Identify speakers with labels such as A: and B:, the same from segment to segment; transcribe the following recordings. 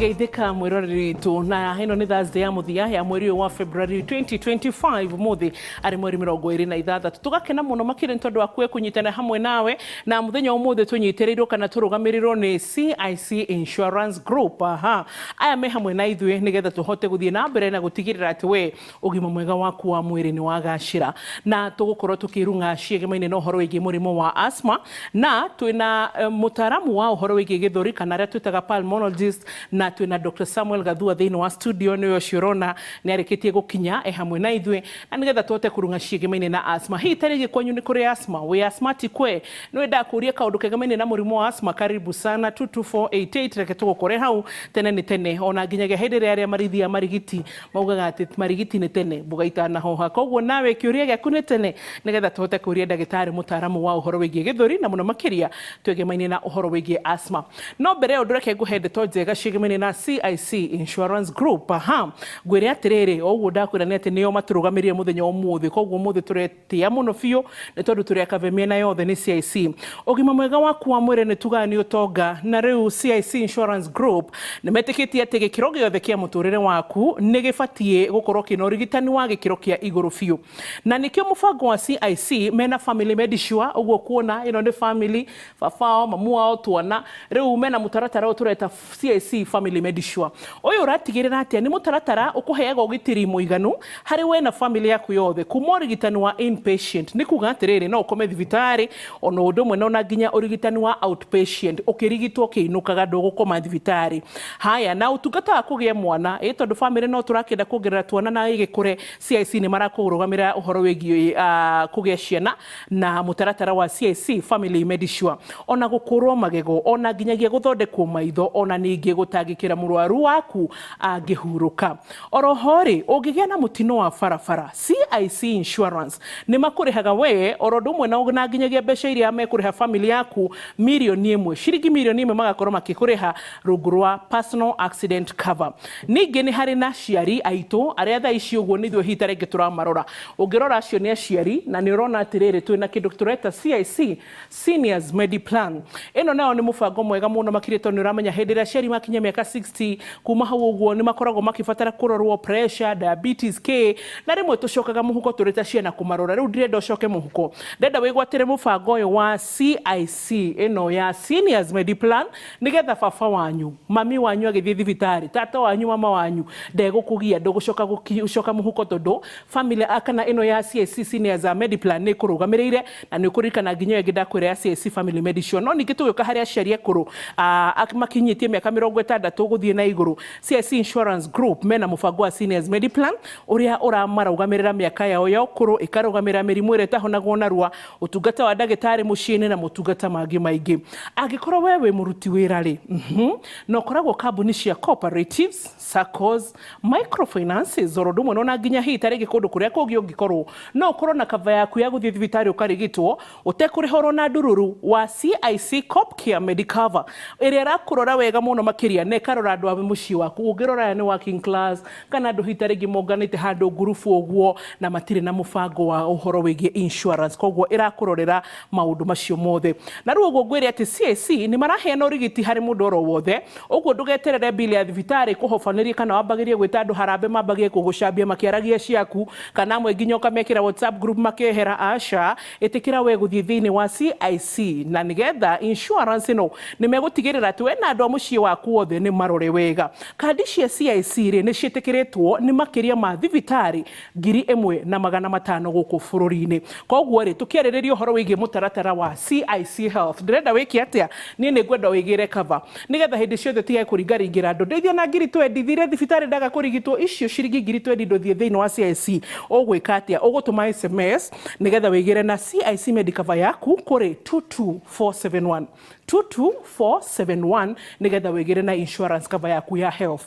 A: geithika mwiroreri tu na ino ni Thursday ya muthia ya mweri wa February 2025 muthi ari mweri 26 tugakena muno makire ntondo wakwe kunyitana hamwe nawe na muthenya umuthi tunyitirirwo kana turugamirirwo ni CIC Insurance Group. Aya me hamwe na ithwe nigetha tuhote guthie na mbere na gutigirira ati we ugima mwega waku wa mwiri ni wagacira na tugukorwo tukirunga ciegemaine no horo wigi murimo wa asthma na twina mutaramu wa horo wigi githuri kana ria twitaga pulmonologist na twina Dr. Samuel Gathua thini wa studio niyo ciorona ni arikitie gukinya hamwe na ithwe na nigetha tuhote kurunga ciegemaine na asthma. Hii tarigi kwanyu ni kuri asthma we asthmatic we no enda kuria kaundu kegemaine na murimo wa asthma karibu sana 22488 reke tugukore hau tene ni tene ona nginyagia hindire aria marithia marigiti maugaga ati marigiti ni tene bugaita na hoha koguo nawe kiuria gyaku ni tene nigetha tuhote kuria ndagitari mutaramu wa uhoro wigie githuri na muno makiria twegemaine na uhoro wigie asthma. No mbere yo ndureke guhende to njega cigemaine na CIC Insurance Group. Gwire atiriri oguo ndakwira ni ati niyo maturugamirie muthenya umuthi koguo umuthi turetia muno biu ni tondu turi akavemia na yothe ni CIC. Ugima mwega waku wa mwire ni tugani utonga na riu CIC Insurance Group ni metikitie ati gikiro giothe kia muturire waku ni gibatie gukorwo kina urigitani wa gikiro kia iguru biu na nikio mubango wa CIC mena family medisure uguo kuona ino ni family baba mamu wao twana riu mena mutaratara utureta CIC family medisure uyu uratigirira ati ni mutaratara ukuheaga ugitiri muiganu hari we na family yaku yothe kuma urigitani wa inpatient ni kuga atiriri no ukome thibitari ono undu mwe na nginya urigitani wa outpatient ukirigitwo kiinukaga ndugukoma thibitari. Haya na utungata wa kugia mwana tondu family no turakenda kugerera twana na igikure CIC ni marakurugamira uhoro wigi kugia ciana na mutaratara wa CIC family medisure ona gukurwo magego ona nginyagia guthondekwo maitho ona ningi gutangikira murwaru waku angihuruka. Orohori ungigia na mutino wa farafara CIC Insurance ni makurihaga we orodo mwe na nginyagia besha iria mekuriha family yaku milioni 1 shiringi milioni 1 magakorwo makikuriha rugurwa personal accident cover. Ningi ni hari na ciari aito aria tha ici uguo nithio hitare gituramarora ungirora acio ni aciari na ni urona atiriri twina kindu tureta CIC Seniors Mediplan. Ino nao ni mubango mwega muno makirito ni uramenya hindira aciari makinya miaka 60 kuma hau uguo ni makoragwo makibatara kurorwo pressure diabetes K na rimwe tucokaga muhuko tureta ciana kumarora riu ndirenda ucoke muhuko ndenda wigwatire mubango uyu wa CIC ino ya Seniors Mediplan nigetha baba wanyu mami wanyu agithie thibitari tata wanyu mama wanyu ndegukugia ndugucoka gucoka muhuko tondu family akana ino ya CIC Seniors Mediplan ni kurugamirire na ni kurikana nginya ingi ndakwira ya CIC family medicine no ningi tuyoka hari aciari akuru makinyitie miaka 60 guthie na iguru. CIC Insurance Group mena mubango wa Seniors Mediplan uria uramararugamirira miaka yao ya ukuru ikarugamira mirimu ire tahonagwo narua utungata wa ndagitari muciini na mutungata mangi maingi. Angikorwo wewe muruti wira ri no koragwo kambuni cia cooperatives SACCOs microfinances orodumwe no na nginya hii tarigi kundu kuria kungi ungikorwo no korwo na kava yaku ya guthie thibitari ukarigitwo utekurihoro na ndururu wa CIC Copcare Medicover iria rakurora wega muno makiria ne karora andu abe muci waku ungirora ni working class kana andu hitarigi monganite handu ngurufu oguo na matire na mubango wa uhoro wigie insurance koguo irakurorera maundu macio mothe na ruo uguo gwire ati CIC ni maraheana urigiti hari mundu oro wothe uguo ndugeterere bili ya thibitari kuhofaniria kana wabagirie gwita andu harambe mabagie kugucambia makiaragia ciaku kana mwe nginya ukamekira WhatsApp group makehera asha itikira we guthie thini wa CIC na nigetha insurance no nimegutigirira ati we na andu muci waku wothe ni marore wega. Kandi cia CIC ri ni ciitikiritwo ni makiria ma thibitari 1,500 guku bururi-ini koguo ri tukiaririria uhoro wigie mutaratara wa CIC Health ndirenda wiki atia ni ngwenda wigire cover nigetha hindi ciothe tiga kuringaringira andu ndeithia na 20 thire thibitari ndaga kurigitwo icio ciringi 20 ndothie thini wa CIC ugwika atia ugutuma SMS nigetha wigire na CIC Medicover yaku kuri 22471 22471 nigetha wigire na insurance cover yaku ya health.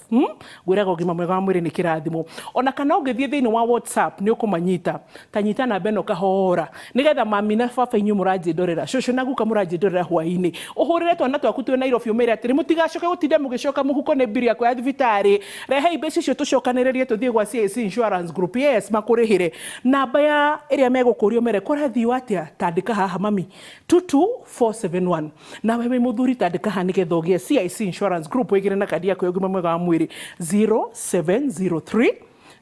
A: Gwiraga ugima mwega wa mwiri ni kirathimo ona kana ungithie thini wa WhatsApp ni ukumanyita tanyita na beno kahora nigetha mami na baba inyu muraji ndorera shosho nagu kamuraji ndorera hwaini uhurire twana twaku twe Nairobi umire atiri mutigacoka gutinde mugicoka muhuko ne biri yakwa ya thibitari rehe ibeci cio tucokaniririe tuthie gwa CIC Insurance Group yes makurihire namba ya iria megukurio mere kurathi watia tandika haha mami 22471 na wewe muthuri tandika ha nigetha ugie CIC Insurance Group wigire na kadi yako yogima mwega wa mwiri 0703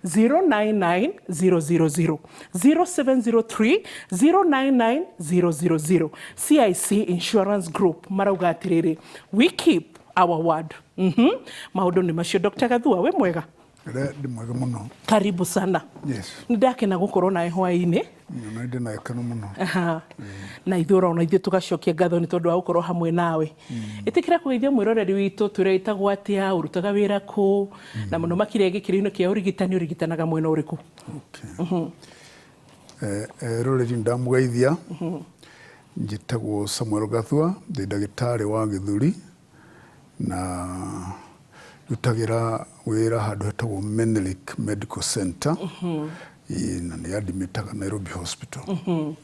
A: 099 000 0703 099 000. CIC Insurance Group marauga atiriri, we keep our word. Maundu ni macio. Dr. Gathua, we mwega?
B: Ndi mwega muno.
A: Karibu sana.
B: Yes.
A: Ndakena gukorwo nawe hwaini.
B: Na ndi na ekano muno.
A: Na ithura ona ithuĩ tugacokia ngatho ni tondu wa gukorwo hamwe nawe. Itikira kugeithia mwiroreri witu tureitagwo atia, urutaga wira ku, na muno makire gikiri-ini kia urigitani urigitanaga mwena uriku?
B: Okay. Roreri ndamugeithia. Njitagwo Samuel Gathua, ndi ndagĩtarĩ wa gĩthũri na rutagira wira handu hetagwo Menelik Medical Center. Na ni admitaga Nairobi Hospital.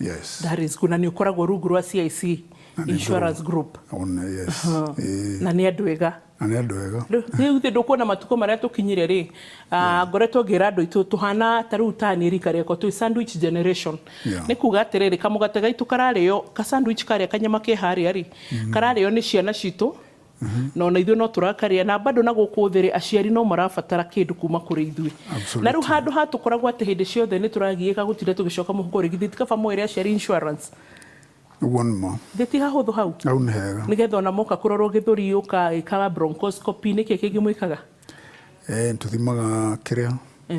B: Yes.
A: That is good. Na ni ukoragwo rungu rwa CIC Insurance Group.
B: Yes.
A: Na ni andu ega.
B: Na ni andu ega.
A: Riu thi ndukuona matuko maria tukinyire ri, ngoretwo ngira andu itu tuhana taru tani rika riako tu sandwich generation. Ni kuga atiriri kamugate gaitu karario ka sandwich karia kanyama ke haria ri. Karario ni ciana citu. No na ithuĩ no turakaria na bado na gũkũ thĩrĩ aciari no marabatara kĩndũ kuma kũrĩ ithuĩ. Na rĩu handũ hatukoragwo atĩ hĩndĩ ciothe nĩ tũragiĩka gũtinda tũgĩcoka mũhuko rĩgithĩ tikaba mwĩre aciari insurance.
B: One more.
A: Thĩti hahũthũ hau.
B: Hau nĩ hega. Nĩgetha
A: ona moka kũrorwo gĩthũri ũkaga bronchoscopy nĩkĩ kĩngĩ mwĩkaga?
B: Tũthimaga kĩrĩa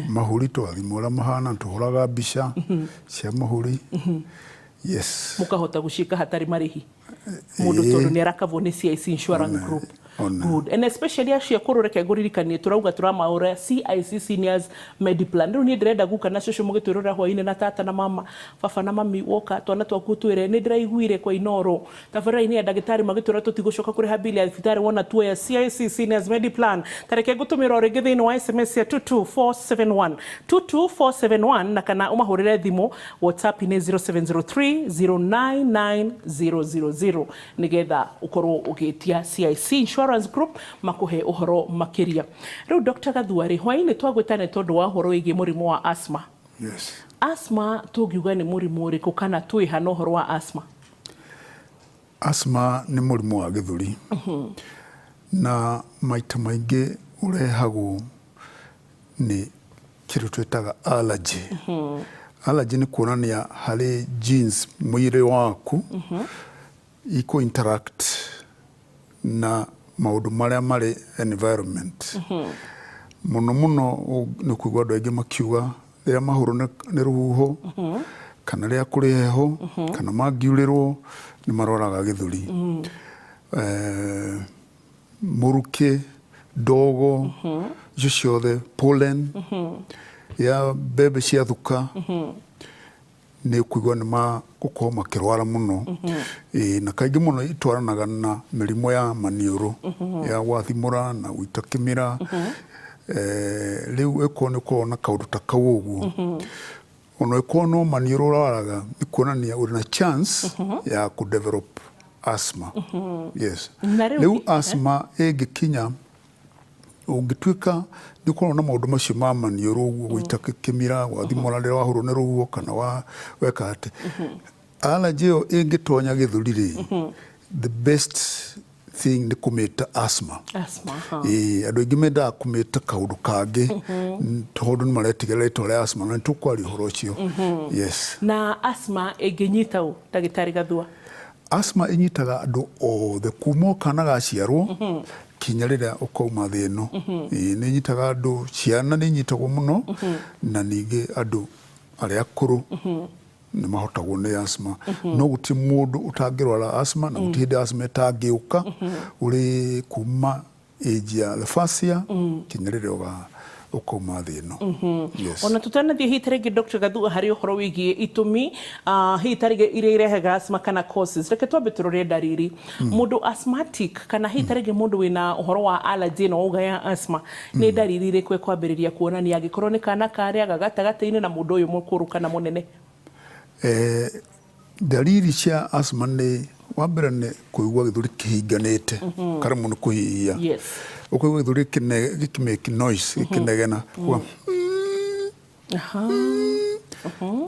B: mahũri, twathima ũrĩa mahana, tũhũraga mbica cia mahũri. Yes.
A: Mukahota gushika hatari marihi. Mundu tondu ni arakavwo ni CIC Insurance Group. Good. And especially acio kurureke nguririkanie turauga turamaura CIC Seniors Mediplan. Riu ni ndirenda guka na coco mugitwirora hwaine na tata na mama, baba na mami woka twana twaku twire ni ndiraiguire kwa inoro. Tafadhali ni ndagitari magitwira tutigucoka kuri habili ya thibitari wona tuo ya CIC Seniors Mediplan. Tareke gutumira ringi thini wa SMS ya 22471 22471 na kana umahurire thimu WhatsApp ni 0703 099 000 nigetha ukorwo ugitia CIC Insurance Group makuhe uhoro makiria. Riu Dr. Gathua ri hwaini twagwitane tondu wa uhoro wigi murimu wa asthma.
B: Yes.
A: Asthma tugiuga ni murimu uriku kana twihana uhoro wa asthma?
B: Asthma ni murimu wa gĩthũri. Na maita maingi urehagwo ni kiru twitaga allergy. Allergy ni kuonania hari genes mwiri waku iko interact na maundu maria mari environment. Muno muno ni kuigua andu aingi makiuga riria mahuru ni ruhuho kana riria kuri heho kana mangiurirwo ni maroraga gĩthũri. Muruki, ndogo, icio ciothe, pollen ya mbembe cia thuka ni kuigua ni magukorwo makirwara muno. Na kaingĩ muno itwaranaga na mĩrimũ ya maniũrũ ya gwathimũra na gũita kĩmira. Rĩu ĩkorwo nĩ ũkorwo na kaũndũ ta kau ũguo, ona ĩkorwo no maniũrũ ũrwaraga nĩ kuonania ũrĩ na chance ya kũdevelop asthma. Yes. Rĩu asthma ĩngĩkinya ũngĩtuĩka nĩ ũkorwo na maũndũ macio ma maniũrũ ũguo, gũita kĩmira, gwathimũra rĩrĩa wahũrwo nĩ rũhuho kana weka atĩ, allergy ĩyo ĩngĩtonya gĩthũri rĩ, the best thing nĩ kũmĩta asthma. Andũ aingĩ mendaga kũmĩta kaũndũ kangĩ tondũ nĩ maretigĩra rĩtwa rĩa asthma, na nĩ tũkwaria ũhoro ũcio. Yes. Na
A: asthma ĩngĩnyita ũ, Ndagĩtarĩ Gathua?
B: Asthma ĩnyitaga andũ othe kuma kana gaciarwo kinya rĩrĩa ũkauma thĩ ĩno. Nĩ nyitaga andũ, ciana nĩ nyitagwo mũno, na ningĩ andũ arĩa akũrũ nĩ mahotagwo nĩ asthma. No gũtirĩ mũndũ ũtangĩrwara asthma, na gũtirĩ hĩndĩ asthma ĩtangĩũka ũrĩ kuma age ya the first year kinya rĩrĩa ukauma thĩ ĩno. Yes. Ona
A: tutanathiĩ hita rĩngĩ Dr. Gathua harĩ ũhoro wĩgiĩ itũmi hita rĩngĩ iria irehaga asthma kana causes, reke twambe tũrore ndariri. Mũndũ asthmatic kana hita rĩngĩ mũndũ wĩna ũhoro wa allergy ĩno uga ya asthma, nĩ ndariri irĩkũ ekwambĩrĩria kuonania angĩkorwo nĩ kana karĩa gatagatĩ-inĩ na mũndũ ũyũ mũkũrũ kana mũnene?
B: Dalili cia asthma nĩ wambere nĩ kũigua gĩthũri kĩhinganĩte, karemwo nĩ kũhihia.
A: Yes.
B: Ũkaigua gĩthũri gĩkĩmake noise, gĩkĩnegena.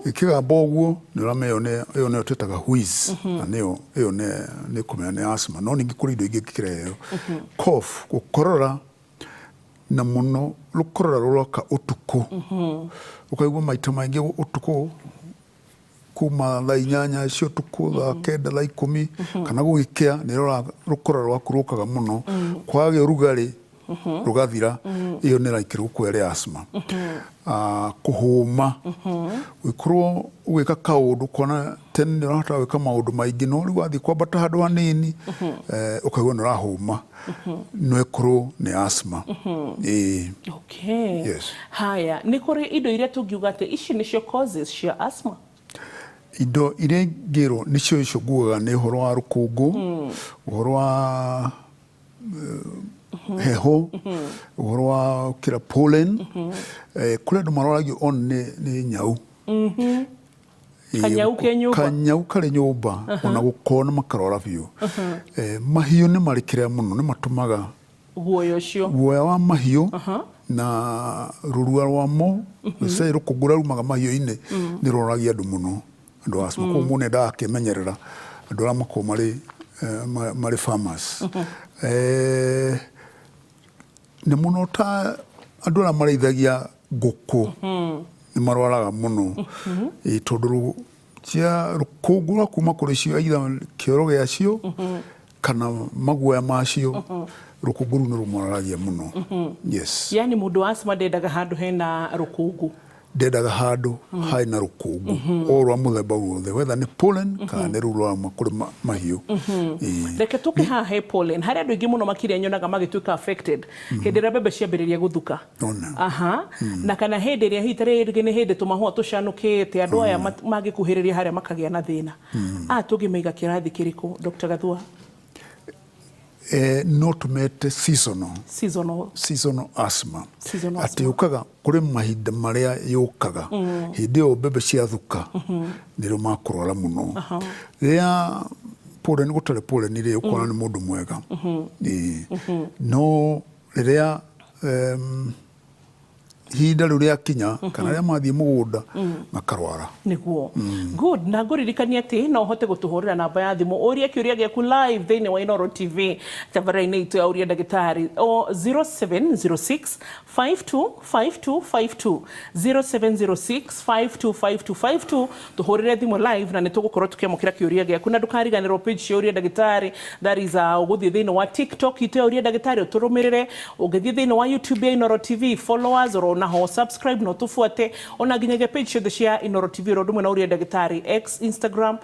B: ikigamba ũguo nĩ ũramenya ĩyo nĩyo twĩtaga wheeze na ĩyo nĩ kũmenya nĩ asthma no ningĩ kũrĩ indo ingĩ ingĩkĩrehe cough gũkorora na mũno rũkorora rũroka ũtukũ ũkaigua maita maingĩ ũtukũ kuma thaa 8 cia ũtukũ thaa 9 thaa 10 kana gũgĩkĩa nĩ rũkorora rwaku rũkaga mũno kwagĩa ũrugarĩ rugathira iyo nĩ raikĩrwo kwere asthma kũhũma wikorwo ugĩka kaũndũ kona tene nĩ ũrahota gwĩka maũndũ maingĩ no rĩu wathiĩ kwambata handũ hanini ũkaigua nĩ ũrahũma no ĩkorwo nĩ asthma
A: okay
B: yes
A: haya nĩ kũrĩ indo iria tũngiuga atĩ ici nĩcio causes cia asthma
B: indo iria ngĩrwo nĩcio icio nguaga nĩ ũhoro wa rũkũngũ ũhoro wa heho ũhoro wa kĩra pollen kũrĩ andũ maroragio nĩ nyau kanyau karĩ nyũmba ona gũkona makarora biũ mahiũ nĩ marĩ kĩrĩa mũno nĩ matũmaga guoya wa mahiũ na rũrua rwamo rũcai rũkũngũ rumaga mahiũ-inĩ nĩ rũroragia andũ mũno andũ asthma kũu mũno nĩendaga akĩmenyerera andũ arĩa makoragwo marĩ farmers nĩ mũno ta andũ arĩa marĩithagia ngũkũ nĩ marwaraga mũno tondũ cia rũkũngũ rwa kuma kũrĩ cio either kĩoro gĩacio kana maguoya macio rũkũngũ rũu nĩ rũmwaragia mũno yes
A: yani mũndũ wa asthma ndendaga handũ hena rũkũngũ
B: ndendaga handũ haina rũkũngũ o rwa mũthemba wothe whether nĩ pollen kana nĩ rũu rwa kũrĩ mahiũ
A: reke tũke haha he pollen harĩ andũ aingĩ mũno makĩria nyonaga magĩtuĩka affected hĩndĩ ĩrĩa mbembe ciambĩrĩria gũthuka na kana hĩndĩ ĩrĩa hihi tarĩngĩ nĩ hĩndĩ tũmahũa tũcanũkĩte andũ aya mangĩkuhĩrĩria harĩa makagĩa na thĩna tũngĩmaiga kĩrathi kĩrĩkũ Dr. Gathua
B: no tumete seasonal asthma atĩ yũkaga kũrĩ mahinda marĩa yũkaga hĩndĩ ĩyo mbembe ciathuka nĩrĩo makũrwara mũno rĩrĩa pollen gũtarĩ pollen rĩ ũkona nĩ mũndũ mwega no rĩrĩa ihinda rĩu rĩakinya kana rĩrĩa mathiĩ mũgũnda makarwara
A: nĩguo good na ngũririkania atĩ no ũhote gũtũhũrĩra namba ya thimũ ũrie kĩũria gĩaku live thĩinĩ wa Inooro TV tabarĩra-inĩ itũ ya ũria ndagĩtarĩ o 0706 525252 0706 525252 tũhũrĩre thimũ live na nĩ tũgũkorwo tũkĩamũkĩra kĩũria gĩaku na ndũkariganĩrwo page cia ũria ndagĩtarĩ that is ũgũthiĩ thĩinĩ wa TikTok itũ ya ũria ndagĩtarĩ ũtũrũmĩrĩre ũngĩthiĩ thĩinĩ wa YouTube ya Inooro TV followers na ho subscribe no tufuate ona nginyagia page ciothe cia Inooro TV ro ndumwe na ũria ndagĩtarĩ X Instagram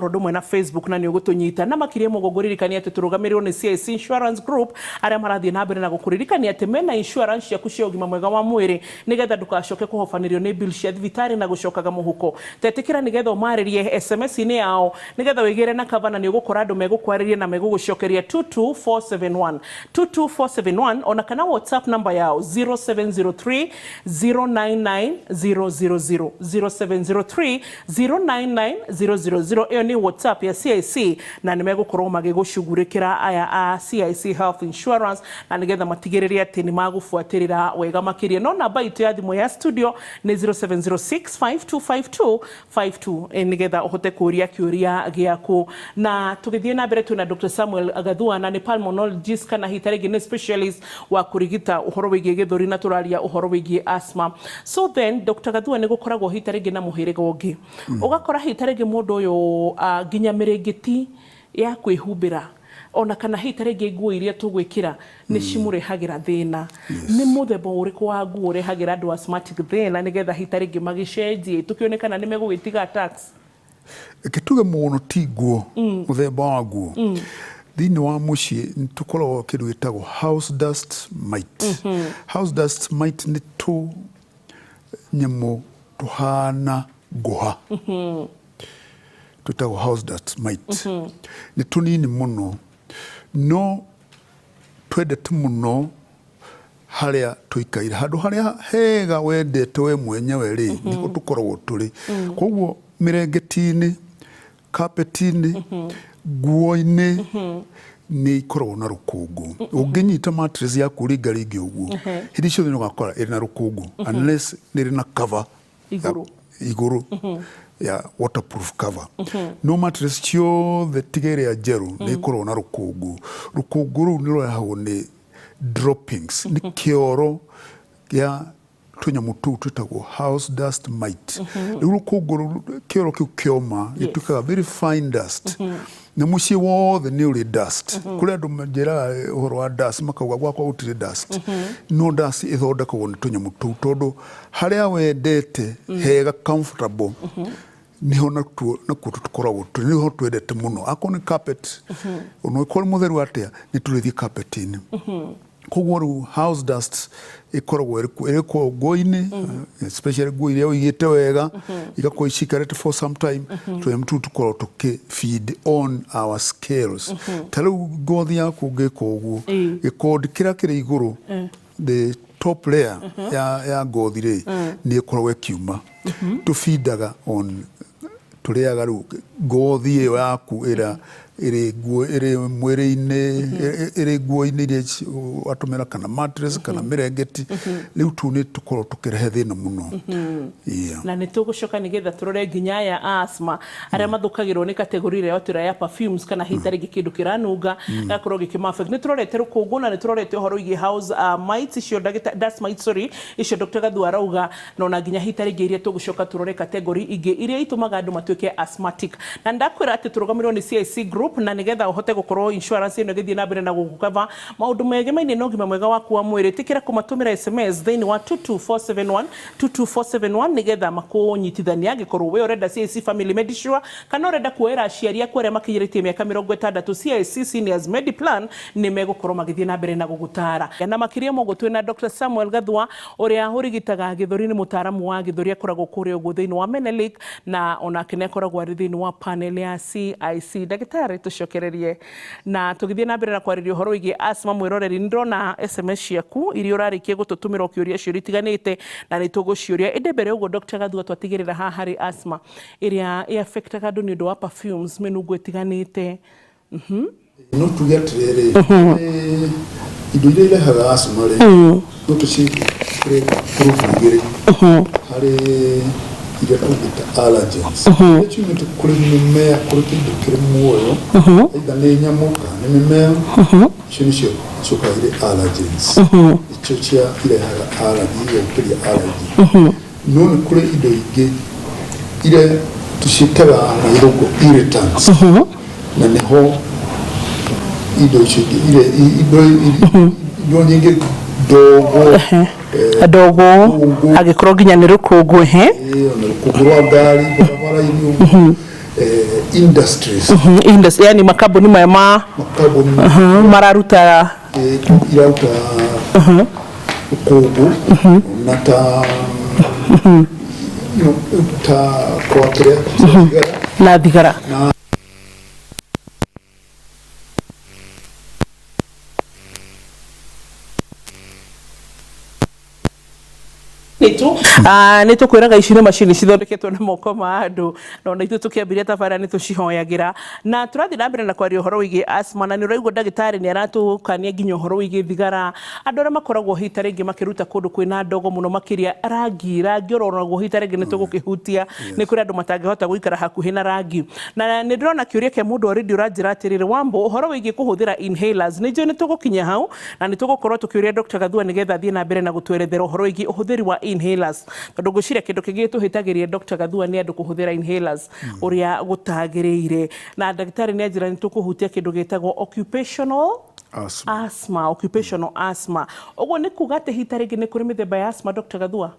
A: ro ndumwe na Facebook na nĩ ũgũtũnyita na makĩria mũgongoririkania atĩ tũrũgamĩrĩrwo nĩ CIC Insurance Group arĩa marathiĩ na mbere na gũkũririkania atĩ mena insurance ciaku cia ũgima mwega wa mwĩrĩ nĩgetha ndũgacoke kũhobanĩrio nĩ bill cia thibitarĩ na gũcokaga mũhuko tetĩkĩra nĩgetha ũmarĩrie SMS-inĩ yao nĩgetha wĩgĩre na cover na nĩ ũgũkora andũ megũkwarĩria na megũgũcokeria 22471 ona kana WhatsApp number yao 0703 099 000 0703 099 000 ĩyo nĩ WhatsApp ya CIC na nĩ megũkorwo magĩgũcugurĩkĩra aya a CIC Health Insurance na nĩgetha matigĩrĩre atĩ nĩ magũbuatĩrĩra wega makĩria no namba itũ ya thimũ ya studio nĩ 0706 525252 nĩgetha ũhote kũria kĩũria gĩaku na tũgĩthiĩ na mbere twĩna Dr. Samuel Gathua na nĩ pulmonologist kana hitarĩngĩ nĩ specialist wa kũrigita ũhoro wĩgiĩ gĩthũri na tũraria ũhoro wĩgiĩ asthma so then Dr. Gathua nĩ gũkoragwo hitarĩngĩ na mũhĩrĩga ũngĩ ũgakora hitarĩngĩ mũndũ ũyũ nginya mĩrĩngĩti ya kwĩhumbĩra ona kana hitarĩngĩ nguo iria tũgwĩkĩra nĩ cimũrehagĩra thĩna nĩ mũthemba ũrĩkũ wa nguo ũrehagĩra andũ asthmatic thĩna nĩgetha hitarĩngĩ magĩcenjie tũkĩonekana nĩ megũgĩtiga attacks
B: tuge mũno ti nguo mũthemba wa nguo thĩinĩ wa mũciĩ nĩ tũkoragwo kĩndũ gĩtagwo house dust mite house dust mite nĩ tũnyamũ tũhana ngũha twĩtagwo house dust mite nĩ tũnini mũno no twendete mũno harĩa tũikaire handũ harĩa hega wendete we mwenyewe rĩ nĩho tũkoragwo tũrĩ koguo mĩrengeti-inĩ carpet-inĩ nguo-inĩ nĩ ikoragwo na rũkũngũ ũngĩnyita mattress yaku ringaringi ũguo hĩndĩ ciothe nĩ ũgakora ĩrĩ na rũkũngũ unless nĩ ĩrĩ na cover
A: igũrũ
B: iguru ya waterproof cover no mattress ciothe tiga ĩrĩa njerũ nĩ ikoragwo na rũkũngũ rũu nĩ rũrehagwo nĩ droppings nĩ kĩoro gĩa tũnyamũ tũu twĩtagwo house dust mite rĩu rũkũngũ kĩoro kĩu kĩoma gĩtuĩkaga very fine dust na mũciĩ wothe nĩ ũrĩ dust kũrĩ andũ manjĩraga ũhoro wa dust makauga gwakwa gũtirĩ dust no dust ĩthondekagwo nĩ tũnyamũ tũu tondũ harĩa wendete hega comfortable niho nakuo tũkoragwo niho twendete mũno akorwo nĩ carpet ono ĩkorwo mũtheru atĩa nĩ tũrĩthiĩ carpet-inĩ koguo rĩu house dust ikoragwo ĩrĩ nguo-inĩ especially nguo iria ũigĩte wega igakorwo icikarĩte for some time tũnyamũ tũu tũkoragwo tũkĩ-feed on our scales ta rĩu ngothi yaku ũngĩka ũguo gĩkondi kĩrĩa kĩrĩ igũrũ the top layer ya ngothi rĩ nĩ ĩkoragwo ĩkiuma tũfeedaga on tũrĩaga rĩu ngothi ĩyo yaku ĩrĩ mwĩrĩ-inĩ ĩrĩ nguo-inĩ iria watũmĩra kana mattress kana mĩrengeti rĩu tu nĩ tũkorwo tũkĩrehe thĩna mũno
A: na nĩ tũgũcoka nĩgetha tũrore nginya aya asthma arĩa mathũkagĩrwo nĩ kategori ĩrĩa yotĩra ya perfumes kana hihi rĩngĩ kĩndũ kĩranunga gakorwo gĩkĩmaffect nĩ tũrorete rũkũngũ na nĩ tũrorete ũhoro wĩgiĩ house mites icio dust mites sorry icio Dr. Gathua arauga na ona nginya hihi rĩngĩ iria tũgũcoka tũrore kategori ingĩ iria itũmaga andũ matuĩke asthmatic na ndakwĩra atĩ tũrũgamĩrĩrwo nĩ CIC group na nigetha uhote gukorwo insurance ino githie na mbere na gugukava maundu megemainie na ũgima mwega waku wa mwĩrĩ tikira kumatumira SMS thĩinĩ wa 22471 nigetha makunyitithania gikorwo we urenda CIC family medisure kana urenda kuoera aciari aku arĩa makinyĩrĩtie mĩaka 60 CIC seniors mediplan ni megũkorwo magithie na mbere na gugutara na makiria mogo twina Dr. Samuel Gathua uria urigitaga gĩthũri ni mutaaramu wa gĩthũri akoragwo kũrĩa ũguo thĩinĩ wa Menelik na ona kene akoragwo arĩ thĩinĩ wa panel ya CIC ndagĩtarĩ tucokererie na tugithie na mbere na kwarĩria ũhoro wĩgiĩ asthma mwĩroreri ndĩrona SMS ciaku iria ũrarĩkia gũtũtũmĩra ũkĩũria ciũria itiganĩte na nĩ tũgũciũria ĩndĩ mbere ũguo Dr. Gathua twatigĩrĩra haha harĩ asthma ĩrĩa ĩaffectaga andũ nĩ ũndũ wa perfumes mĩnungo ĩtiganĩte
B: no tuge atĩrĩrĩ indo iria irehaga asthma rĩ no tũciĩkĩre group igĩrĩ harĩ iria tũgĩta allergens nĩciumĩte kũrĩ mĩmea kũrĩ kĩndũ kĩrĩ muoyo either nĩ nyamũ kana nĩ mĩmea icio nĩcio ciũkaga irĩ allergens icio cia irehaga allergy gũkĩria allergy no nĩ kũrĩ indo ingĩ iria tũciĩtaga na gĩthũngũ irritants na nĩho indo icio indo nyingĩ ndogo agĩkorwo nginya nĩ rũkũngũ rũkũngũ rwa ngari barabara-inĩ industries yani makambuni maya mararuta rũkũngũ na ta kwakĩra na thigara nĩ tũkwĩraga ici nĩ macini cithondeketwo na moko ma andũ na ona ithuĩ tũkĩambĩrĩria tabarĩra nĩ tũcihoyagĩra na tũrathiĩ na mbere na kwaria ũhoro wĩgiĩ asthma na nĩ ũraigua ndagĩtarĩ nĩ aratũkania nginya ũhoro wĩgiĩ thigara andũ arĩa makoragwo hita rĩngĩ makĩruta kũndũ kwĩna ndogo mũno makĩria rangi ũronaguo hita rĩngĩ nĩ tũgũkĩhutia nĩ kũrĩ andũ matangĩhota gũikara hakuhĩ na rangi na nĩ ndĩrona kĩũria kĩa mũndũ already ũranjĩra atĩrĩrĩ Wambo ũhoro wĩgiĩ kũhũthĩra inhalers nĩ njũĩ nĩ tũgũkinya hau na nĩ tũgũkorwo tũkĩũria Dr. Gathua nĩgetha thiĩ na mbere na gũtwerethera ũhoro wĩgiĩ ũhũthĩri wa inhalers tondũ ngwĩciria kĩndũ kĩngĩ tũhĩtagĩria Dr. Gathua nĩ andũ kũhũthĩra inhalers ũrĩa gũtagĩrĩire na ndagĩtarĩ nĩ anjĩra nĩ tũkũhutia kĩndũ gĩtagwo occupational asthma ũguo nĩ kuga atĩ hita rĩngĩ nĩ kũrĩ mĩthemba ya asthma Dr. Gathua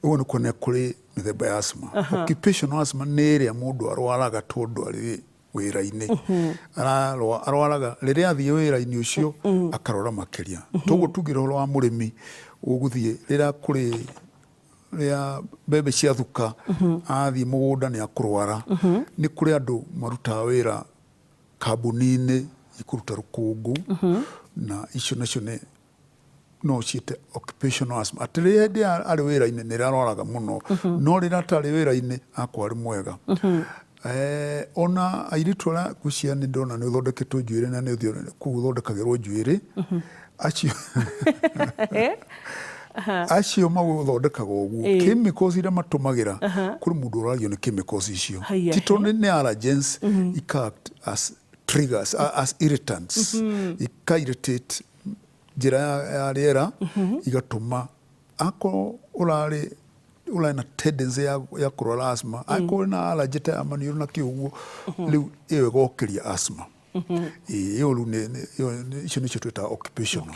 B: ũguo nĩ kuonania kũrĩ mĩthemba ya asthma occupational asthma nĩ ĩrĩa mũndũ arwaraga tondũ arĩ wĩra-inĩ arwaraga rĩrĩa athiĩ wĩra-inĩ ũcio akarwara makĩria toguo tugĩra ũhoro wa mũrĩmi ũgũthiĩ rĩrĩa kũrĩ rĩa mbembe ciathuka athiĩ mũgũnda nĩ akũrwara nĩ kũrĩ andũ marutaga wĩra kambuni-inĩ ikũruta rũkũngũ na icio nacio no ciĩte occupational asthma atĩ rĩrĩa arĩ wĩra-inĩ nĩ rĩarwaraga mũno no rĩrĩa atarĩ wĩra-inĩ akorwo arĩ mwega ona airĩtu arĩa ngwĩciria nĩ ndona nĩ ũthondeketwo njuĩrĩ na nĩ kũu ũthondekagĩrwo njuĩrĩ acio acio maguthondekaga uguo chemicals iria matumagira kuri mundu urario ni chemicals icio tito ni allergens icact as triggers as irritants ika-irritate njira ya riera igatuma ako urari na tendency ya kurwara asthma ako na allergy ta maniuru na kiuguo riu iyo gokiria asthma iyo icio nicio twita occupational.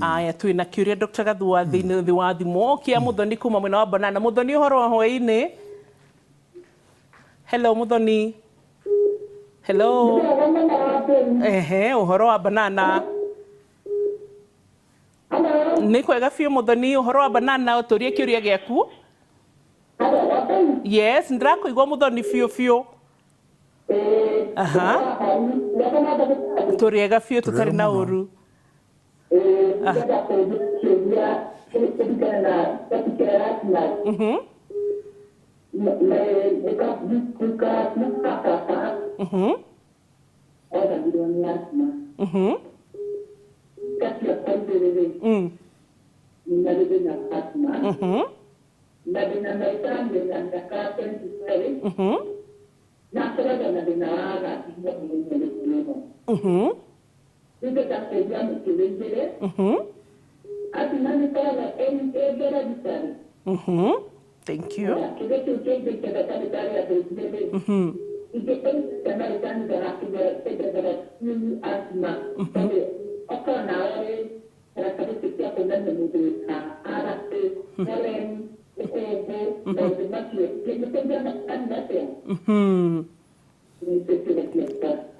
A: Aya twina kiuria Dr. Gathua thiini wa thimu kia Muthoni kuma mwena wa Banana. Muthoni uhoro wa hwaini? Hello Muthoni. Hello. Uhoro wa Banana. Nĩ kwega biũ Muthoni, uhoro wa Banana, ũtũrie kĩũria gĩaku. Yes, ndĩrakũigua Muthoni biũ. Tũrĩega biũ tũtarĩ na ũru. Thank you.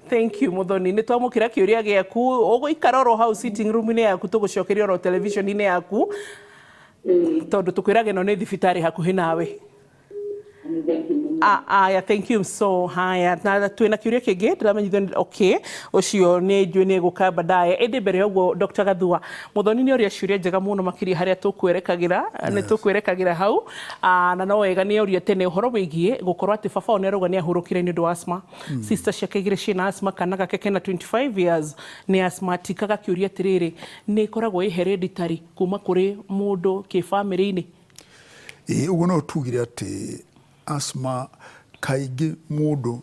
A: Thank you Muthoni, nĩ twamũkĩra kĩũria gĩaku, ũgũikara oro hau sitting room-inĩ yaku tũgũcokeria oro television-inĩ yaku tondũ tũkwĩraga ĩno nĩ thibitarĩ hakuhĩ nawe. Thank you so haya na twina kiuria kingi ndiramenyithio okay ucio ni njui ni guka baadaye indi mbere yoguo Dr. Gathua Muthoni ni uria ciuria njega muno makiria haria tukwerekagĩra hau na no wega ni uria tene uhoro wigie gukorwo ati baba one roga ni ahurukire ni ndu asthma sister ciake igire cina asthma kana gake kena 25 years ni asthmatic gakiuria tiriri ni koragwo hereditary kuma kuri mundu ki family-ini.
B: Uguo no tugire ati asthma kaingĩ mũndũ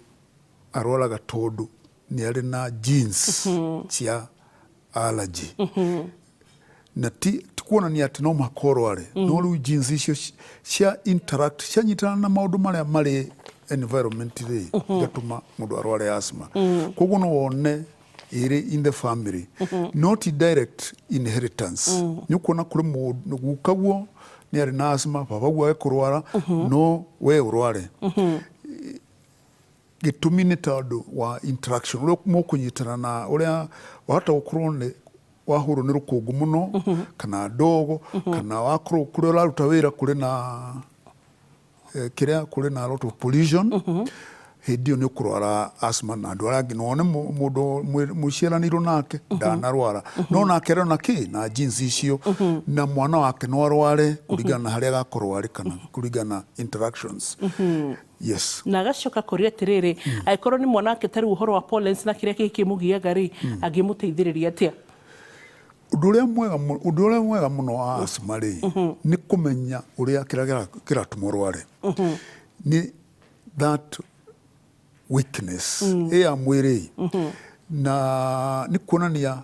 B: arwaraga tondũ nĩ arĩ na genes cia allergy na ti kuonania atĩ no makorware no rĩu genes icio cia interact cianyitana na maũndũ marĩa marĩ environment-rĩ igatũma mũndũ arware asthma koguo no wone ĩrĩ in the family not direct inheritance nĩ kuona kũrĩ mũndũ gukaguo ni ari na asthma baba gwa kurwara no we urware gitumi ni tondu wa interaction uri mukunyitana na uria wahota gukorwo ni wahurwo ni rukungu muno kana ndogo kana wakorwo kuri uraruta wira kuri na kuri na lot of pollution hindi ni kurwara asthma na andu arangi none mundu muciaranirwo nake ndanarwara no nake rero naki na genes icio na mwana wake no arware kuringana na haria gakorwo ari kana kuringana interactions. Yes. Na gacoka kuria tiriri aikorwo ni mwana wake tari uhoro wa pollens na kiria kikimugiaga ri angimuteithiriria atia. Undu uria mwega muno wa asthma ri ni kumenya uria kiratuma urware ni that weakness ya mwiri na ni kuonania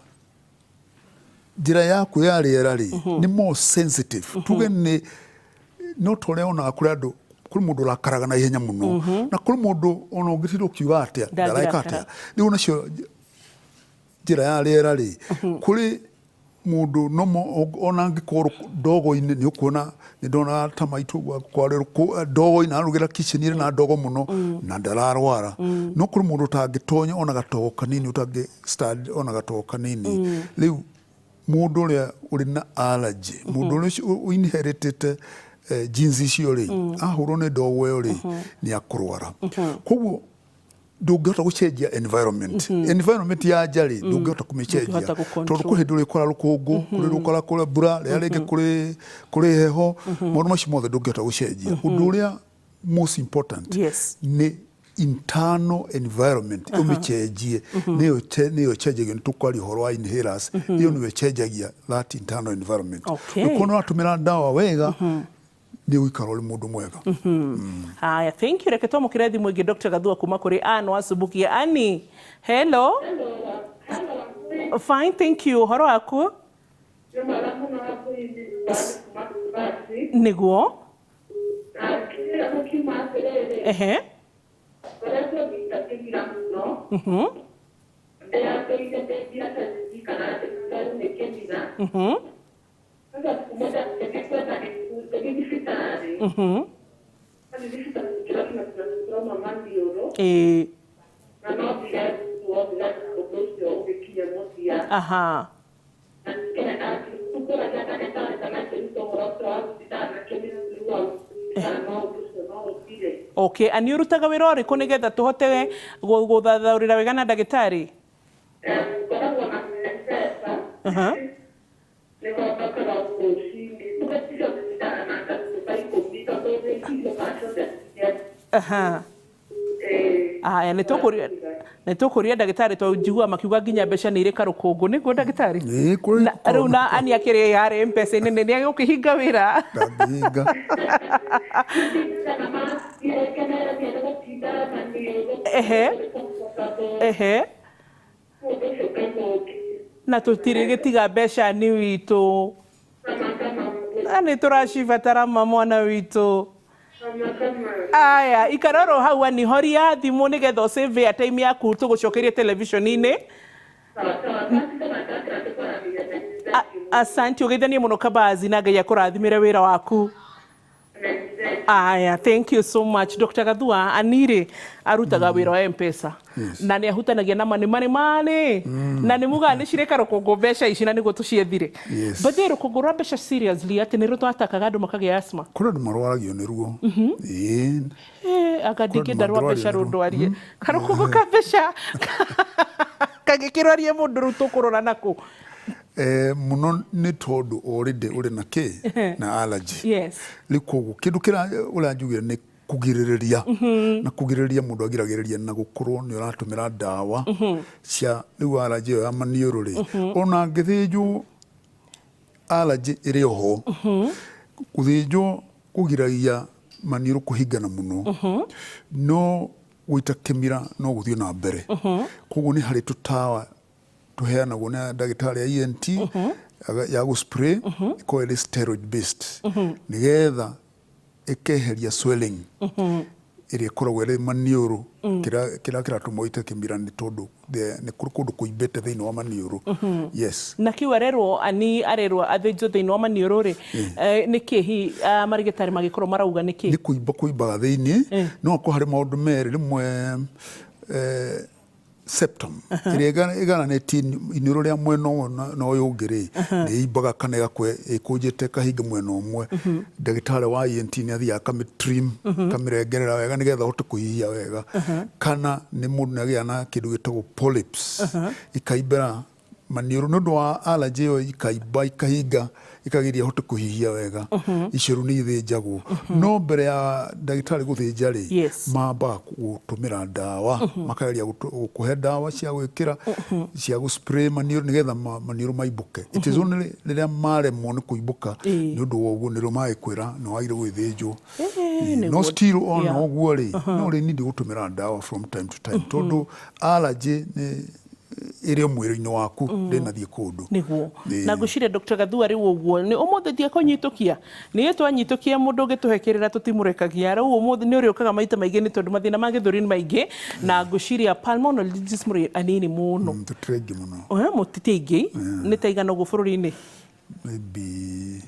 B: njira yaku ya riera ri ni more sensitive tuge ni no tore ona kuri andu kuri mundu rakaraga na ihenya muno na kuri mundu ona ungitiro kiuga atia ndaraika atia riu nacio njira ya riera ri kuri mundu no ona ngikorwo ndogo-ini ni ukuona ni ndona ta maitu kware ndogo-ini arugira kitchen na ndogo muno na ndararwara no kuri mundu tangitonya ona gatogo kanini utangi start ona gatogo kanini riu mundu uria uri na allergy mundu uria inherited genes icio ri ahurwo ni ndogo iyo ri ni akurwara koguo ndungihota gucenjia environment ya njari ndungihota kumicenjia tondu kuri hindu rikora rukungu kuri rukora kuri mbura ria ringi kuri heho maundu macio mothe ndungihota gucenjia undu uria most important ni internal environment umichenjie niyo chenjagia nitukwari horo wa inhalers iyo niyo chenjagia that internal environment ukono watumira dawa wega ni wikaro ri mundu mwega.
A: Haya, thank you. Reke twamukire thimu ingi Dr. Gathua kuma kuri Anne wa Subukia. Annie, hello. Fine, thank you. Horo waku? Niguo? Ehe. Aha. Okay, ani urutaga wira uriku nigetha tuhote guthathaurira wega na ndagitari? Aya, nitukuria ndagitari twajigua makiuga nginya mbeca ni iri karukungu niguo ndagitari? Riu na ani akiri hari mpesa nene ni agukihinga wira ndahinga na tutiri gitiga mbeca ni witu ani turacibatara mwana witu. Aya, ikaroro hau ani horia thimu nigetha usave airtime yaku tugucokerie television-ini. Asante, ugeithanie muno Kabazi na Ngai akurathimire wira waku. Aya, thank you so much. Dr. Gathua anire arutaga wira wa M-Pesa na ni ahutanagia na mani na ni muga ni cireka rukungu mbeca ici na niguo tuciethire. But the rukungu rwa mbeca seriously ati ni rutwatakaga andu makagia asthma.
B: Kuri andu marwaragio ni ruo.
A: Akandike ndarwa mbeca rundwarie karukungu ka mbeca kagikirarie mundu rutukurora nako.
B: Muno ni tondu already uri na na allergy.
A: Yes.
B: Likogu kindu kira uranjugire ni kugiririria na kugiririria mundu agiragiriria na gukorwo ni uratumira dawa cia riu allergy ya maniuru ri ona ngithinju allergy iri ho kuthinju kugiragia maniuru kuhingana muno no gwita kimira no guthio na mbere koguo ni hari tutawa tuheana gona ndagitari ya ENT ya go spray ko ile steroid based nigetha ekeheria swelling iri koragwo iri maniuru kira tumoite kimira ni tondu ni kundu kuimbete thiini wa maniuru. Yes, na kiwarerwo ani arerwo athinjo thiini wa maniuru ri ni kihi marigitari magikorwo marauga ni ki ni kuimba thiini no ko hari maundu meri rimwe septum igana neti iniro ria mweno no yungiri ni imbaga kana gakwe ikujite kahinga mweno umwe ndagitari wa ENT ni athia kamitrim kamirengerera wega nigetha hote kuhihia wega kana ni mundu nagia na kindu gitagwo polyps ikaimbera maniuru nundu wa allergy yo ikaimba ikahinga ikagiria hote kuhihia wega iceru ni ithinjagwo no mbere ya ndagitari guthinja ri mamba gutumira dawa makageria gukuhe dawa cia gwikira cia gu spray maniuru nigetha maniuru maibuke it is only riria maremwo ni kuibuka ni undu wa uguo niru maikwira no waire gwithinjwo no still on uguo ri no ri need gutumira dawa from time to time tondu allergy ni iri mwiri-ini waku ndinathie kundu niguo na ngucire Dr. Gathua riu uguo ni umuthi dia kunyitukia ni twanyitukia mundu gituhekerera tutimurekagia riu umuthi ni uriukaga maita maingi ni tondu mathina ma githuri ni maingi na nguciria pulmonologist muri anini muno tutregi muno mutiteingi ni taigana uguo bururi-ini maybe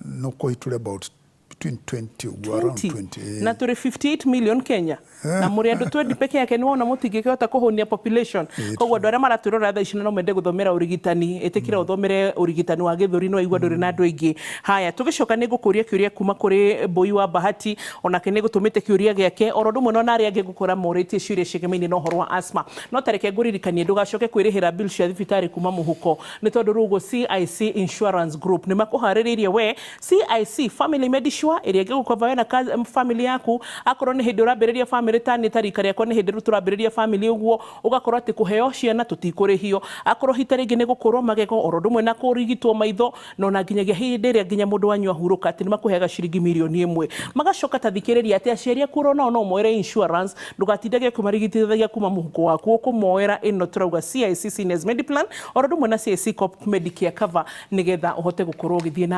B: no quite about between 20 around 20 na turi 58 million Kenya na muri andu 20 peke yake ni wona mutingikihota kuhunia population koguo andu aria maraturora tha ici no mende guthomera urigitani etikira uthomere urigitani wa githuri no igwa nduri na andu aingi. Haya, tugicoka ni gukuria kiuria kuma kuri Mbui wa Bahati onake ni gutumite kiuria giake orodo muno na aria angi gukora moritie ciuria cigemeni no horo wa asthma no tareke nguririkanie ndugacoke kwirihira bill cia thibitari kuma muhuko ni tondu rugo CIC Insurance Group ni makuhariririe we CIC Family Medicine
A: insure ĩrĩa ĩngĩgũcover we na family yaku akorwo nĩ hĩndĩ ũrambĩrĩria family ta nĩ tarika rĩakwa nĩ hĩndĩ tũrambĩrĩria family ũguo ũgakorwo atĩ kũheo ciana tũtikũrĩhio akorwo hita rĩngĩ nĩ gũkorwo magego oro ndũmwe na kũrigitwo maitho no na nginyagia hĩndĩ ĩrĩa nginya mũndũ wanyu ahurũka atĩ nĩ makũheaga ciringi mirioni 1 magacoka tathikĩrĩria atĩ aciari aku nao no moere insurance ndũgatindage kũmarigitithagia kuma mũhuko waku ũkũmoera ĩno tũrauga CIC Seniors Mediplan oro ndũmwe na CIC Corp Medicare Cover nĩgetha ũhote gũkorwo ũgĩthiĩ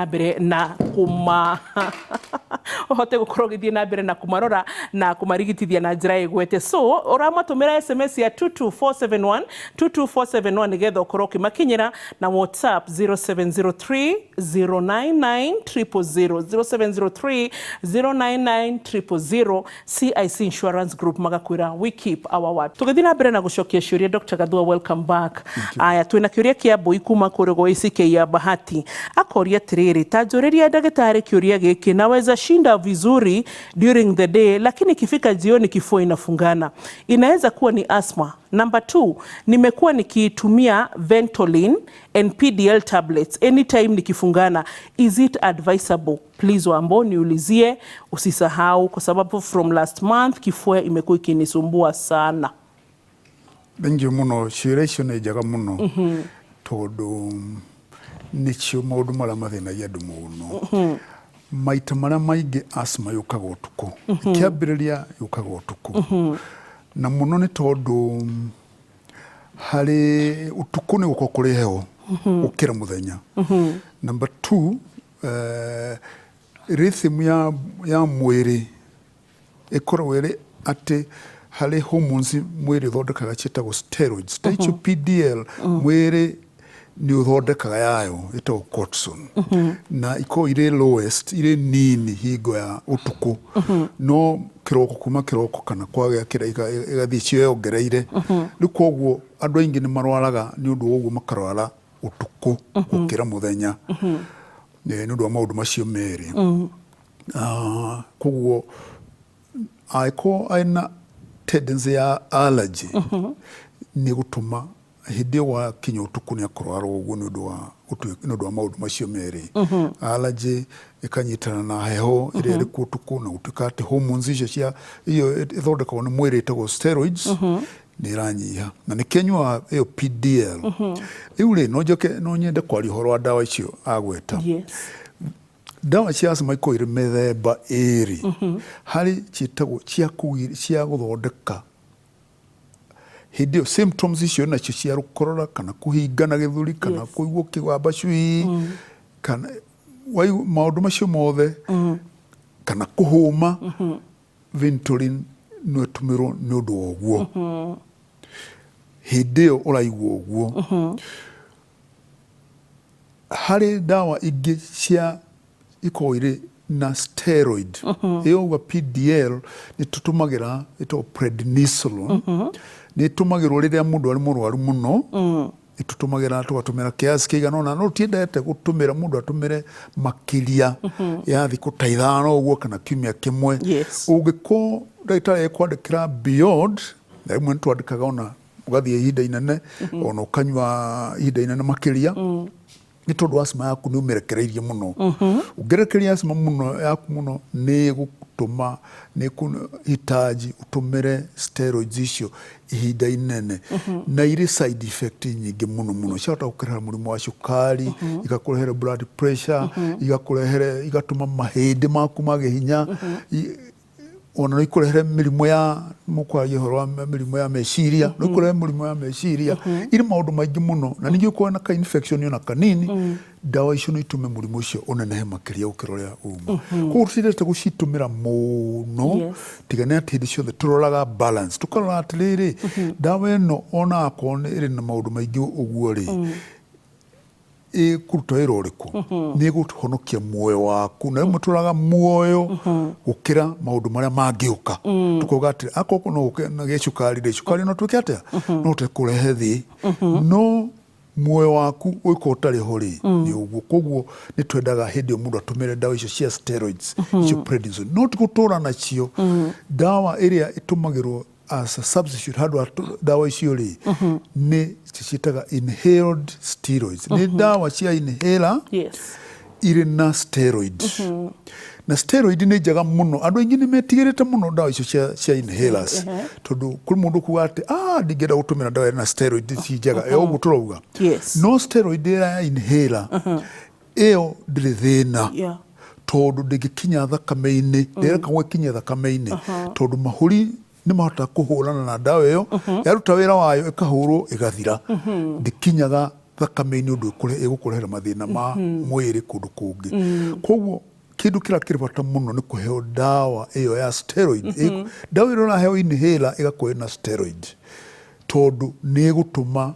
A: na mbere na kumarora na kumarigitithia na njĩra ĩgwete so ũramatũmĩra SMS ya 22471 nĩgetha ũkorwo ũkĩmakinyĩra na WhatsApp 0703099000 0703099000 CIC Insurance Group magakwĩra we keep our word. Tũgĩthiĩ na mbere na gũcokia ciũria Dr. Gathua, welcome back. Aya twĩna kĩũria kĩa Mbũi kuma kũrĩ gwa ICK ya Bahati akoria atĩrĩrĩ ta njũrĩria ndagĩtarĩ kĩũria gĩkĩ naweza shinda vizuri during the day lakini ikifika jioni kifua inafungana, inaweza kuwa ni asthma. Number 2, nimekuwa nikitumia Ventolin and PDL tablets anytime nikifungana, is it advisable? Please Wambo niulizie, usisahau kwa sababu from last month kifua imekuwa ikinisumbua sana.
B: Thank you muno, ciũria nĩ njega mũno tondũ nĩcio maũndũ marĩa mathĩnagia andũ mũno. Maita marĩa maingĩ asthma yũkaga ũtukũ, kĩambĩrĩria yũkaga ũtukũ na mũno nĩ tondũ harĩ ũtukũ nĩ gũkorwo kũrĩ heho gũkĩra mũthenya. Number 2, rhythm ya mwĩrĩ ĩkoragwo ĩrĩ atĩ harĩ hormones mwĩrĩ ũthondekaga ciĩtagwo steroids ta icio PDL mwĩrĩ ni ũthondekaga yayo ĩtagwo cortisol na ikoragwo irĩ lowest irĩ nini hingo ya ũtukũ no kĩroko kuma kĩroko kana kwagĩa kĩra igathiĩ ciongereire rĩu koguo andũ aingĩ nĩ marwaraga nĩ ũndũ woguo makarwara ũtukũ gũkĩra mũthenya nĩ ũndũ wa maũndũ macio merĩ. Koguo aiko aina tendency ya allergy nĩ gũtũma hĩndĩ wa kinya ũtukũ nĩ akorwara ũguo nĩ ũndũ wa maũndũ macio merĩ. Allergy ĩkanyitana na heho ĩrĩa ĩrĩ kuo ũtukũ na gũtuĩka atĩ hormones icio iyo ĩthondekagwo nĩ mwĩrĩ ĩtagwo steroids nĩ ĩranyiha na nĩ kenyua ĩyo PDL. Rĩu rĩ no nyende kwaria ũhoro wa ndawa icio agweta. Ndawa cia asthma ikoragwo irĩ mĩthemba ĩrĩ. Harĩ ciĩtagwo cia gũthondeka hĩndĩ ĩyo symptoms icio nacio cia gũkorora kana kũhingana gĩthũri kana kũigua kĩgamba cui kana maũndũ macio mothe kana kũhũma Ventolin no ĩtũmĩrwo nĩ ũndũ wa ũguo hĩndĩ ĩyo ũraigua ũguo. Harĩ ndawa ingĩ cia ikoragwo irĩ na steroid ĩyo PDL nĩ tũtũmagĩra ĩtagwo prednisolone nĩ tũmagĩrwo rĩrĩa mũndũ arĩ mũrwaru mũno nĩ tũtũmagĩra tũgatũmĩra kiasi kĩigana ũna no tiendete gũtũmĩra mũndũ atũmĩre makĩria ya thikũ ta 5 ũguo kana kiumia kĩmwe. Ũngĩkorwo ndagĩtarĩ ekwandĩkĩra beyond na rĩmwe nĩtwandĩkaga ona ũgathiĩ ihinda inene ona ũkanyua ihinda inene makĩria nĩ tondũ asthma yaku nĩ ũmĩrekereirie mũno. Ũngĩrekeria asthma yaku mũno nĩ gũtũma nĩ kũhitaji ũtũmĩre steroids icio ihinda inene na irĩ side effect nyingĩ mũno ciahota gũkũrehera mũrimũ wa cukari igakũrehere blood pressure igatũma mahĩndĩ maku mage hinya ona no ikũrehere mĩrimũ ya mũkwaria ũhoro wa mĩrimũ ya meciria no ikũrehere mũrimũ ya meciria irĩ maũndũ maingĩ mũno na ningĩ ũkorwo na ka infection ona kanini ndawa icio no itume mũrimũ ũcio ũnenehe makĩria gũkĩra ũrĩa uma. Koguo tũtiendete gũcitũmĩra mũno tiga nĩ atĩ hĩndĩ ciothe tũroraga balance tũkarora atĩrĩrĩ ndawa ĩno ona akorwo ĩrĩ na maũndũ maingĩ ũguo rĩ ĩkũruta wĩra ũrĩkũ nĩ ĩgũhonokia muoyo waku na rĩmwe tũraga muoyo gũkĩra maũndũ marĩa mangĩũka tũkauga atĩ akorwo no gũke na gĩcukari no twĩke atĩa no tũkũrehe thĩ no muoyo waku ũkorwo ũtarĩ ho rĩ nĩ ũguo. Koguo nĩ twendaga hĩndĩ ĩyo mũndũ atũmĩre ndawa icio cia steroids icio prednisone no ti gũtũra nacio. Ndawa ĩrĩa ĩtũmagĩrwo as a substitute handũ ha ndawa icio rĩ nĩ ciĩtaga inhaled steroids nĩ ndawa cia inhaler irĩ na steroid na steroid nĩ njega mũno andũ aingĩ nĩ metigĩrĩte mũno ndawa icio cia inhalers tondũ kũrĩ mũndũ kuga atĩ ndingĩenda gũtũmĩra ndawa na steroid ci njega ũguo tũrauga no steroid ya inhaler ĩyo ndĩrĩ thĩna tondũ ndĩngĩkinya thakame-inĩ ndĩrekagwo ĩkinye thakame-inĩ tondũ mahũri nĩ mahota kũhũrana na ndawa ĩyo yaruta wĩra wayo ĩkahũrwo ĩgathira ndĩkinyaga thakame-inĩ ũndũ ĩgũkũrehera mathĩna ma mwĩrĩ kũndũ kũngĩ koguo kĩndũ kĩrĩa kĩrĩ bata mũno nĩ kũheo ndawa ĩyo ya steroid ndawa ĩyo ũraheo inhaler ĩgakorwo na steroid tondũ nĩ ĩgũtũma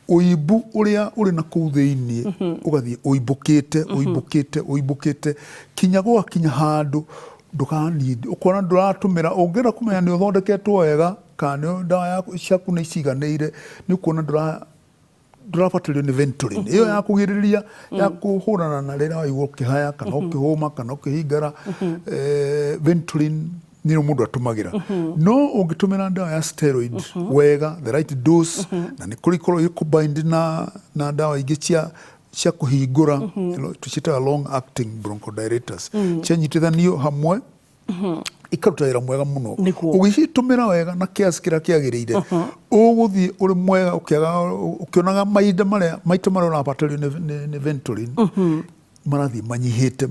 B: ũimbu ũrĩa ũrĩ na kũu thĩinĩ ũgathiĩ ũimbũkĩte kinya gwakinya handũ ndũkanindi ũkona ndũratũmĩra ũngĩenda kũmenya nĩ ũthondeketwo wega kana ndawa ciaku nĩ ciganĩire nĩ ũkuona ndũrabatĩrĩrio nĩ Ventolin ĩyo ya kũgirĩrĩria ya kũhũrana na rĩrĩa waigua ũkĩhaya kana ũkĩhũma kana ũkĩhingara Ventolin nĩyo mũndũ atũmagĩra no ũngĩtũmĩra ndawa ya steroid wega the right dose na nĩ kũrĩ combined na ndawa ingĩ cia kũhingũra tũciĩtaga long acting bronchodilators cianyitithanio hamwe ikaruta wĩra mwega mũno ũgĩcitũmĩra wega na kiasi kĩrĩa kĩagĩrĩire ũgũthiĩ ũrĩ mwega ũkĩonaga maita marĩa ũrabatarĩrio nĩ Ventolin marathiĩ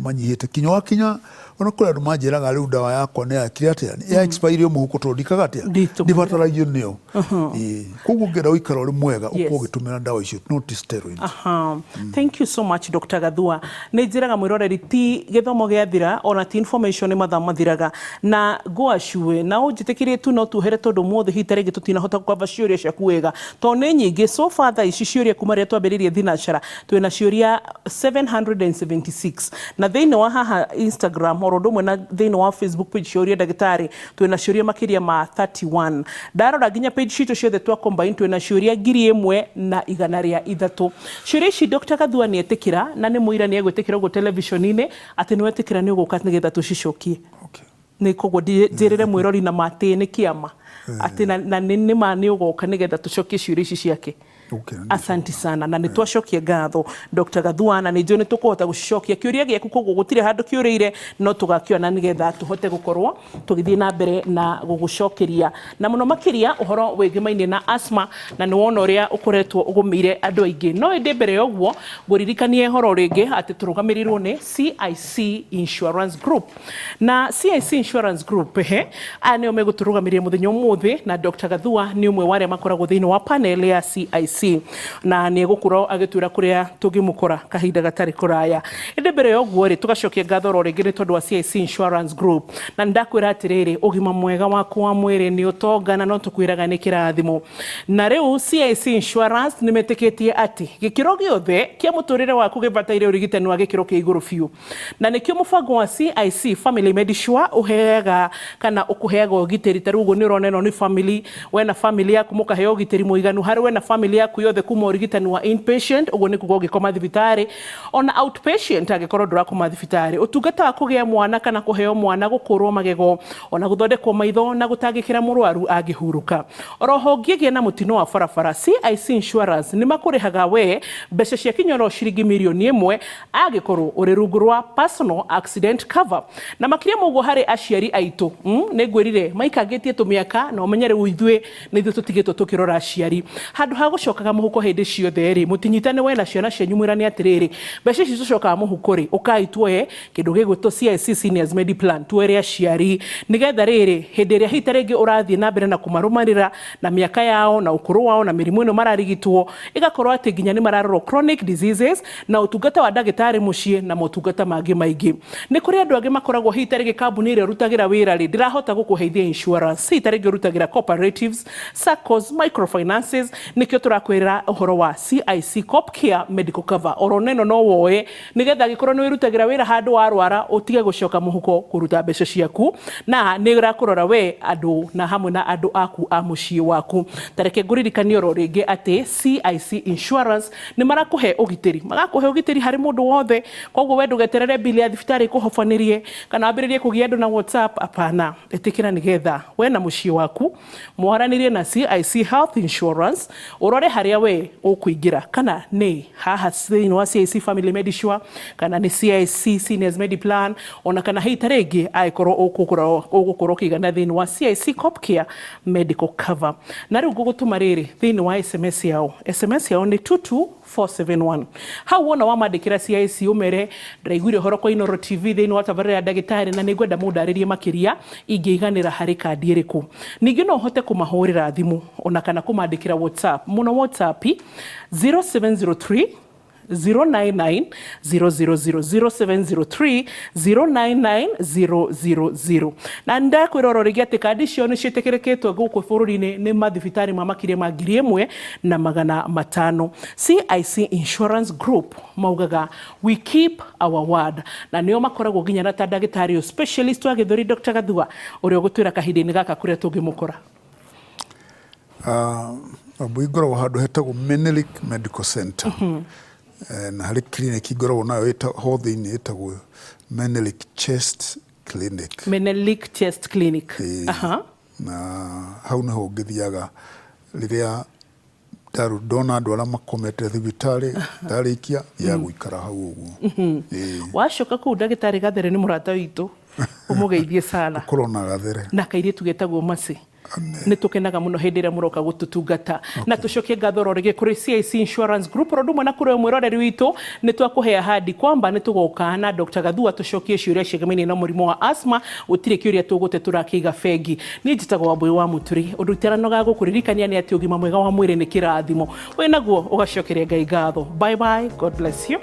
B: manyihĩte kinya ona kũrĩ andũ manjĩraga rĩu ndawa yakwa nĩ yakire atĩa ya expire mũhuko tondũ ndikaga atĩa ndibataragio nĩyo koguo ngĩenda ũikara ũrĩ mwega ũkorwo ũgĩtũmĩra ndawa icio not steroid.
A: Thank you so much Dr. Gathua nĩ njĩraga mwĩroreri ti gĩthomo gĩathira ona ti information nĩ mathaa mathiraga na ngwacue na ũnjĩtĩkĩrie tu no tuhere tondũ mũthĩ hita rĩngĩ tũtinahota kwamba ciũria ciaku wega tondũ nĩ nyingĩ so far thaa ici ciũria kuma rĩrĩa twambĩrĩirie thinacara twĩna ciũria 776 na thĩinĩ wa haha Instagram oro ndũmwe na thĩinĩ wa Facebook page ciũria ndagĩtarĩ twĩna ciũria makĩria ma 31 ndarora nginya page citũ ciothe twa combine twĩna ciũria 1,103 ciũria ici Dr. Gathua nĩ etĩkĩra na nĩ mũira nĩ egwĩtĩkĩra ũguo television-inĩ atĩ nĩ wetĩkĩra nĩ ũgũka nĩgetha tũcicokie nĩ koguo njĩrĩre mwĩrori na matĩ nĩ kĩama atĩ na nĩ ma nĩ ũgoka nĩgetha tũcokie ciũria ici ciake. Asanti sana na nitwacokia ngatho Dr. Gathua na nĩnjũ nĩ tũkũhota gũcicokia kĩũria gĩaku koguo gũtirĩ handũ kĩũrĩire no tũgakĩona nĩgetha tũhote gũkorwo tũgĩthiĩ na mbere na gũgũcokeria na mũno makĩria ũhoro wĩgĩmainie na asthma na nĩ wona ũrĩa ũkoretwo ũgũmĩire andũ aingĩ no ĩndĩ mbere ya ũguo ngũririkanie ũhoro rĩngĩ atĩ tũrũgamĩrĩirwo nĩ CIC Insurance Group na CIC Insurance Group aya nĩo megũtũrũgamĩrĩria mũthenya ũmũthĩ na Dr. Gathua nĩ ũmwe wa arĩa makoragwo thĩinĩ wa panel ya CIC na nĩ egũkorwo agĩtwĩra kũrĩa tũngĩmũkora kahinda gatarĩ kũraya ĩndĩ mbere ya ũguo rĩ tũgacokia ngatho ro rĩngĩ nĩ tondũ wa CIC Insurance Group na ndakwĩra atĩrĩrĩ ũgima mwega waku wa mwĩrĩ nĩ ũtongana no tũkwĩraga nĩ kĩrathimo na rĩu CIC Insurance nĩ metĩkĩtie atĩ gĩkĩro gĩothe kĩa mũtũrĩre waku gĩbataire ũrigitani wa gĩkĩro kĩa igũrũ biũ na nĩkĩo mũbango wa CIC Family Medisure ũheaga kana ũkũheaga ũgitĩri ta rĩu ũguo nĩ ũrona ĩno nĩ family wena family yaku mũkaheo ũgitĩri mũiganu harĩ wena family yaku yothe kuma ũrigitani wa inpatient ũguo nĩ kuga ũngĩkoma thibitarĩ ona outpatient angĩkorwo ndũrakoma thibitarĩ ũtungata wa kũgĩa mwana kana kũheo mwana gũkũrwo magego ona gũthondekwo maitho na gũtangĩkĩra mũrwaru angĩhurũka oroho ũngĩgĩa na mũtino wa barabara CIC Insurance nĩ makũrĩhaga we mbeca cia kinyoro ciringi mirioni 1 angĩkorwo ũrĩ rungu rwa personal accident cover na makĩria mũguo harĩ aciari aitũ nĩ ngwĩrire maikangĩtie tũmĩaka na ũmenye rĩu ithuĩ nĩ ithuĩ tũtigĩtwo tũkĩrora aciari handũ ha gũcokaga mũhuko hĩndĩ ciothe rĩ mũtinyitane we na ciana cianyu mwĩrane atĩrĩrĩ mbeca ici tũcokaga mũhuko rĩ ũkai tuoye kĩndũ gĩgwĩtwo CIC Seniors Medi Plan tuere aciari nĩgetha rĩrĩ hĩndĩ ĩrĩa hita rĩngĩ ũrathiĩ na mbere na kũmarũmanĩra na mĩaka yao na ũkũrũ wao na mĩrimũ ĩno mararigitwo ĩgakorwo atĩ nginya nĩ mararorwo chronic diseases na ũtungata wa ndagĩtarĩ mũciĩ na motungata mangĩ maingĩ nĩ kũrĩ andũ angĩ makoragwo hita rĩngĩ kambuni ĩrĩa ũrutagĩra wĩra rĩ ndĩrahota gũkũheithia insurance hita rĩngĩ ũrutagĩra cooperatives SACCOs microfinances nĩkĩo tũrakwĩra ũhoro wa CIC Copcare Medical Cover oro neno no woe nĩgetha gĩkorwo nĩ wĩrutagĩra wĩra handũ warwara ũtige gũcoka mũhuko kũruta mbeca ciaku na nĩ ũrakũrora we andũ na hamwe na andũ aku a mũciĩ waku tareke ngũririkanie oro rĩngĩ atĩ CIC Insurance nĩ marakũhe ũgitĩri magakũhe ũgitĩri harĩ mũndũ wothe koguo we ndũgeterere bili ya thibitarĩ kũhobanĩrie kana wambĩrĩrie kũgia andũ na WhatsApp apana ĩtĩkĩra nĩgetha we na mũciĩ waku mwaranĩrie na CIC Health Insurance ũrore haria we ukuingira kana ni haha thĩinĩ wa CIC Family Medisure kana ni CIC Seniors Mediplan ona kana hii taregi aikorwo ũgũkorwo kĩigana thĩinĩ wa CIC Copcare Medical Cover. Na rĩu ngũgũtũma rĩrĩ thĩinĩ wa SMS yao ni 22471. Hau wona wamandĩkĩra CIC umere ndaiguire ũhoro kwa Inooro TV thĩinĩ wa tabarĩra ya ndagĩtarĩ na nĩngwenda mũndarĩrie makĩria ingĩiganĩra harĩ kandi ĩrĩkũ. Ningĩ no ũhote kũmahũrĩra thimũ ona kana kũmandĩkĩra WhatsApp. Mũno WhatsApp 0703 099 000 0703 099 000. Na ndakwĩra oro rĩngĩ atĩ kandi icio nĩ ciĩtĩkĩrĩkĩtwo gũkũ bũrũri-inĩ nĩ mathibitarĩ ma makĩria ma 1,500. CIC Insurance Group maugaga we keep our word, na nĩo makoragwo nginya na ta ndagĩtarĩ specialist wa gĩthũri Dr. Gathua ũrĩa ũgũtwĩra kahinda-inĩ gaka kũrĩa tũngĩmũkora.
B: Ngoragwo handũ hetagwo Menelik Medical Center. Na harĩ clinic ngoragwo nayo ho thĩinĩ ĩtagwo Menelik Chest Clinic.
A: Menelik Chest Clinic.
B: Na hau nĩho ngĩthiaga rĩrĩa ndona andũ arĩa makomete thibitarĩ ndarĩkia ya gũikara hau ũguo.
A: Wacoka kũu ndagĩtarĩ Gathere nĩ mũrata witũ ũmũgeithie sana.
B: Korwo na Gathere.
A: Na kairĩtu getagwo Mercy. Nĩ tũkenaga mũno hĩndĩ ĩrĩa mũroka gũtũtungata. Na tũcokie ngatho rĩngĩ kũrĩ CIC Insurance Group rũndũmwe na kũrĩ mwĩroreri witũ nĩ twakũhe ahadi kwamba nĩ tũgoka na Dr. Gathua tũcokie ciũria ciĩgamaine na mũrimũ wa asthma ũtirĩ kĩũria tũgũte tũrakĩiga bengi. Niĩ njĩtagwo Wambui wa Mũturi. Ũndũ iterano ga gũkũririkania nĩ atĩ ũgima mwega wa mwĩrĩ nĩ kĩrathimo. Wĩ naguo ũgacokeria Ngai ngatho. Bye bye. God bless you.